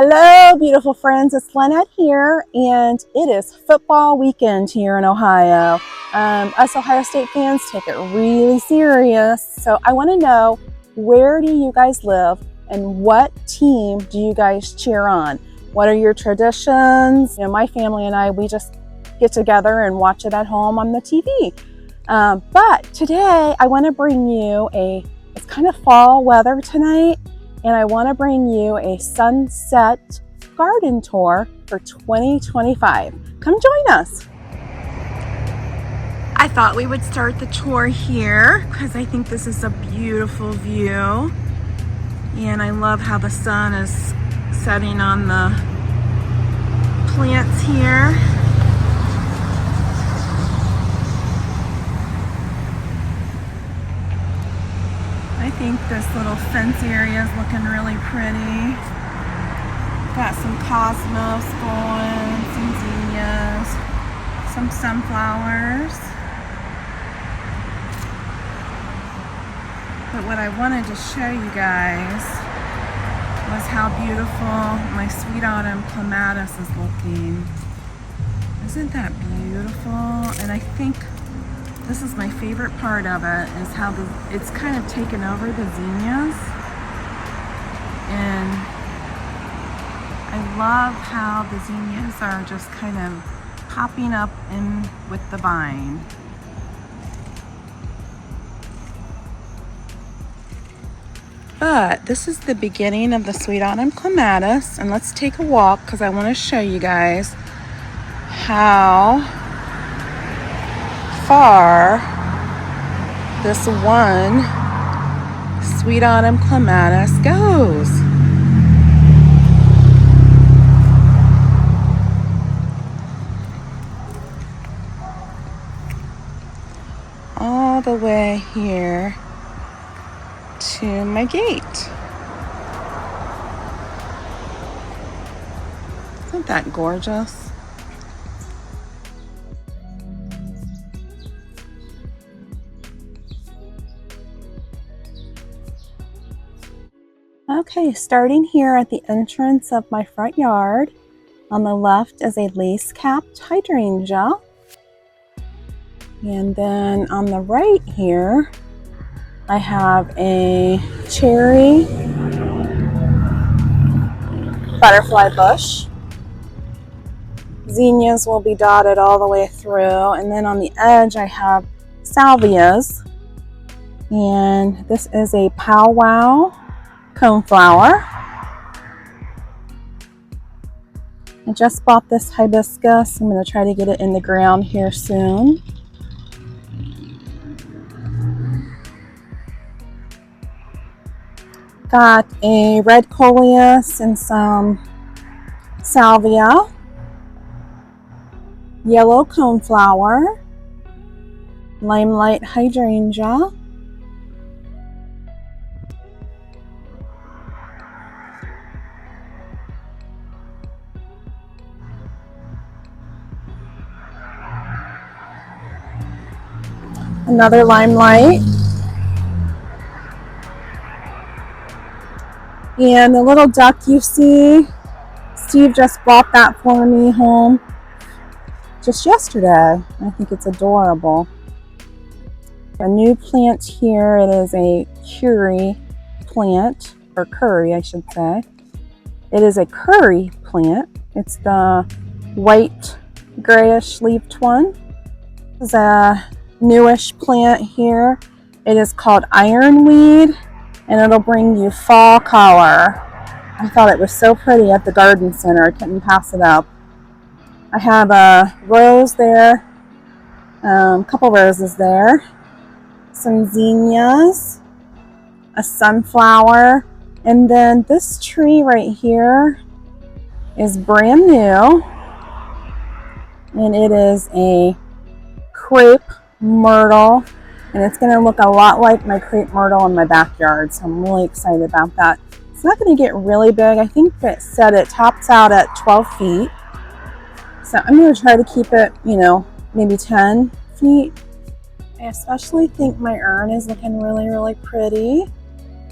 Hello, beautiful friends. It's Lynette here, and it is football weekend here in Ohio. Us Ohio State fans take it really serious. So I want to know, where do you guys live, and what team do you guys cheer on? What are your traditions? My family and I, we just get together and watch it at home on the TV. But today I want to bring you it's kind of fall weather tonight, and I want to bring you a sunset garden tour for 2025. Come join us. I thought we would start the tour here because I think this is a beautiful view, and I love how the sun is setting on the plants here. I think this little fence area is looking really pretty. Got some cosmos going, some zinnias, some sunflowers. But what I wanted to show you guys was how beautiful my sweet autumn clematis is looking. Isn't that beautiful? And I think this is my favorite part of it, is how it's kind of taken over the zinnias. And I love how the zinnias are just kind of popping up in with the vine. But this is the beginning of the sweet autumn clematis, and let's take a walk because I want to show you guys how far this one sweet autumn clematis goes. All the way here to my gate. Isn't that gorgeous? Okay, starting here at the entrance of my front yard, on the left is a lace-capped hydrangea. And then on the right here, I have a cherry butterfly bush. Zinnias will be dotted all the way through. And then on the edge, I have salvias. And this is a powwow coneflower. I just bought this hibiscus. I'm going to try to get it in the ground here soon. Got a red coleus and some salvia, yellow coneflower, limelight hydrangea, another limelight, and the little duck you see, Steve just bought that for me home just yesterday. I think it's adorable. A new plant here, it is a curry plant, or curry I should say. It is a curry plant. It's the white grayish leafed one. This is a newish plant here. It is called ironweed, and it'll bring you fall color. I thought it was so pretty at the garden center, I couldn't pass it up. I have a rose there, a couple roses there, some zinnias, a sunflower, and then this tree right here is brand new, and it is a crepe myrtle, and it's going to look a lot like my crepe myrtle in my backyard, so I'm really excited about that. It's not going to get really big. I think it said it tops out at 12 feet. So I'm going to try to keep it, maybe 10 feet. I especially think my urn is looking really, really pretty.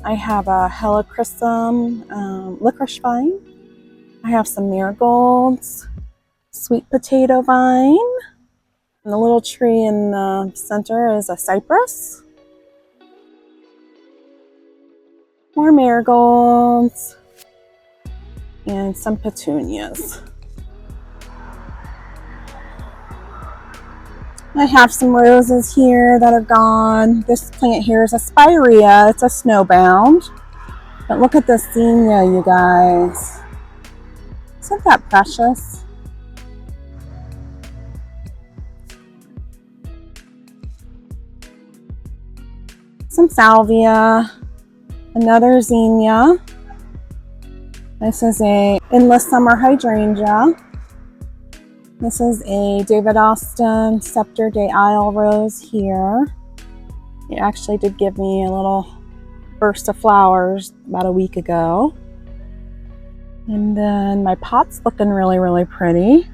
I have a helichrysum licorice vine. I have some marigolds, sweet potato vine, and the little tree in the center is a cypress. More marigolds, and some petunias. I have some roses here that are gone. This plant here is a spirea. It's a snowbound. But look at this zinnia, you guys. Isn't that precious? Some salvia. Another zinnia. This is a endless summer hydrangea. This is a David Austin Scepter Day Isle Rose here. It actually did give me a little burst of flowers about a week ago. And then my pot's looking really, really pretty.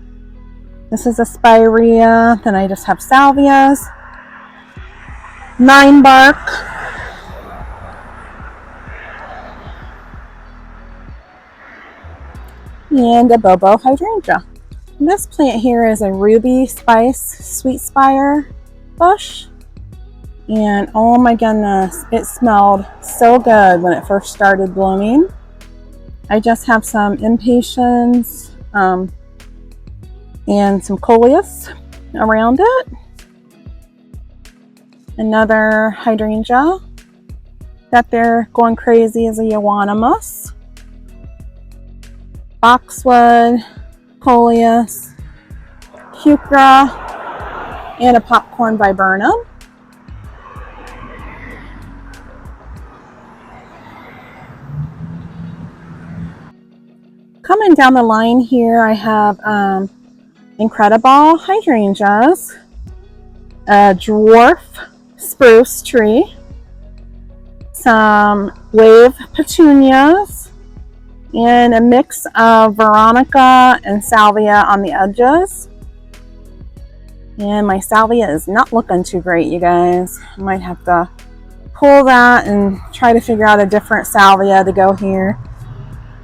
This is a spirea. Then I just have salvias, 9 bark, and a bobo hydrangea. And this plant here is a ruby spice sweet spire bush. And oh my goodness, it smelled so good when it first started blooming. I just have some impatiens and some coleus around it. Another hydrangea that they're going crazy is a euonymus, boxwood, coleus, heuchera, and a popcorn viburnum. Coming down the line here, I have incredible hydrangeas, a dwarf spruce tree, some wave petunias, and a mix of veronica and salvia on the edges. And my salvia is not looking too great, you guys. I might have to pull that and try to figure out a different salvia to go here.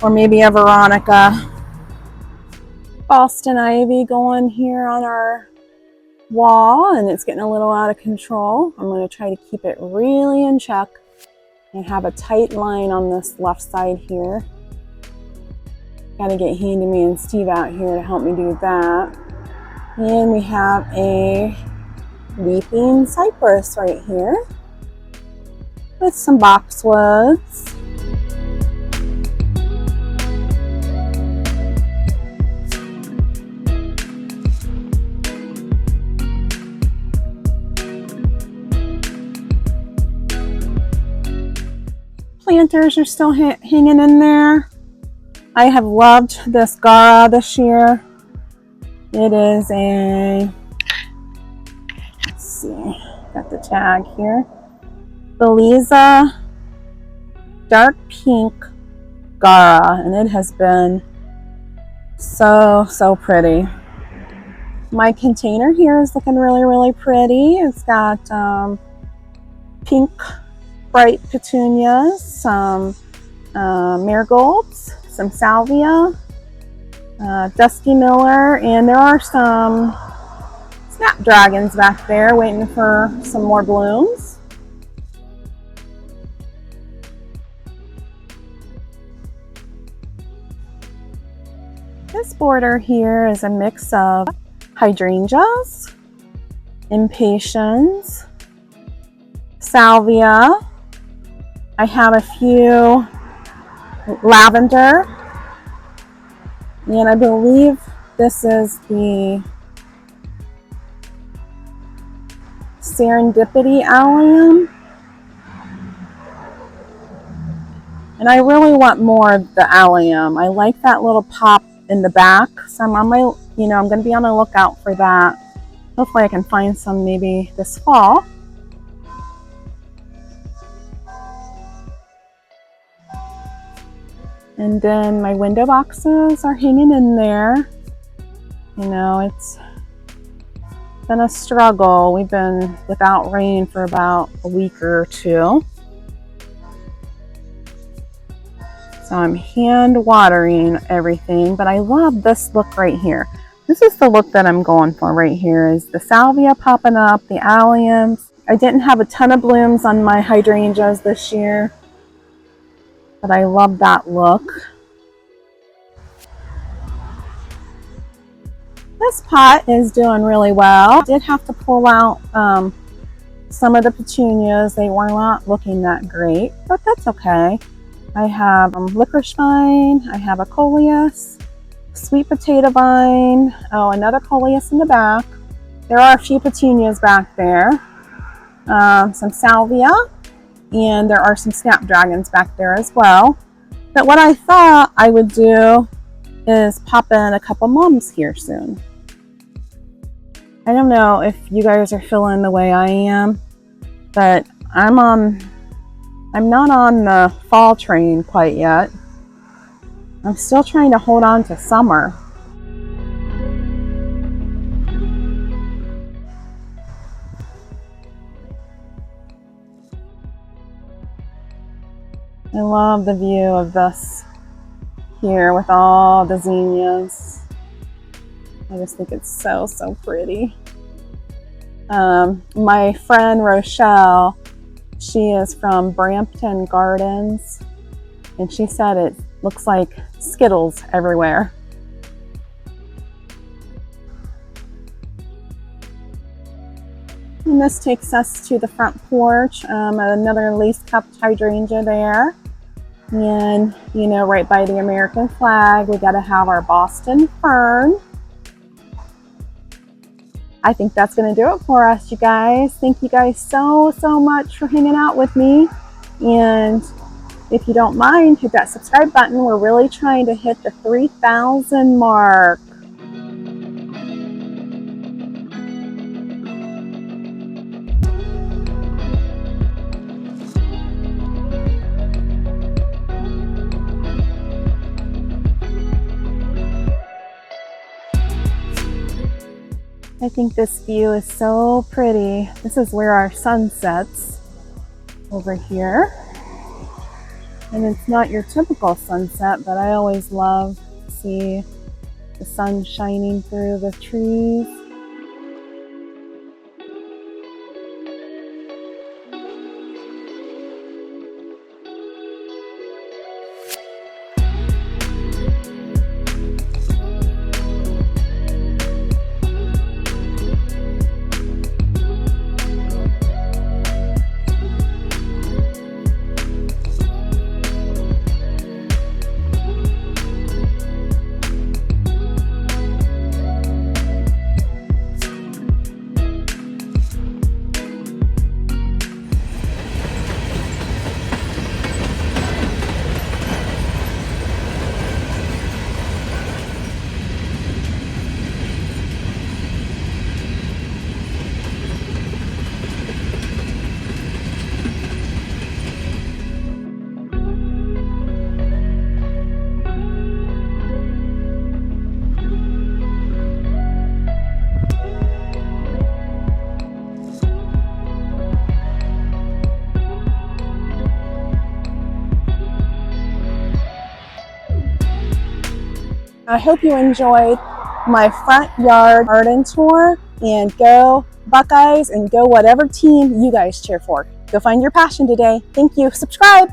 Or maybe a veronica. Boston ivy going here on our wall, and it's getting a little out of control. I'm going to try to keep it really in check and have a tight line on this left side here. Got to get Handyman and Steve out here to help me do that. And we have a weeping cypress right here with some boxwoods. Planters are still hanging in there. I have loved this Gara this year. It is a, let's see, got the tag here. Beliza dark pink Gara, and it has been so pretty. My container here is looking really, really pretty. It's got pink bright petunias, some marigolds, some salvia, dusky miller, and there are some snapdragons back there waiting for some more blooms. This border here is a mix of hydrangeas, impatiens, salvia. I have a few lavender, and I believe this is the serendipity allium. And I really want more of the allium. I like that little pop in the back, so I'm on my, I'm going to be on the lookout for that. Hopefully I can find some maybe this fall. And then my window boxes are hanging in there. It's been a struggle. We've been without rain for about a week or two. So I'm hand watering everything, but I love this look right here. This is the look that I'm going for right here, is the salvia popping up, the alliums. I didn't have a ton of blooms on my hydrangeas this year, but I love that look. This pot is doing really well. I did have to pull out some of the petunias. They were not looking that great, but that's okay. I have licorice vine, I have a coleus, sweet potato vine, oh, another coleus in the back. There are a few petunias back there, some salvia, and there are some snapdragons back there as well. But what I thought I would do is pop in a couple mums here soon. I don't know if you guys are feeling the way I am, but I'm not on the fall train quite yet. I'm still trying to hold on to summer. I love the view of this here with all the zinnias. I just think it's so, so pretty. My friend Rochelle, she is from Brampton Gardens, and she said it looks like Skittles everywhere. And this takes us to the front porch, another lace-cupped hydrangea there. And, you know, right by the American flag, we got to have our Boston fern. I think that's going to do it for us, you guys. Thank you guys so, so much for hanging out with me. And if you don't mind, hit that subscribe button. We're really trying to hit the 3,000 mark. I think this view is so pretty. This is where our sun sets over here. And it's not your typical sunset, but I always love to see the sun shining through the trees. I hope you enjoyed my front yard garden tour, and go Buckeyes and go whatever team you guys cheer for. Go find your passion today. Thank you. Subscribe.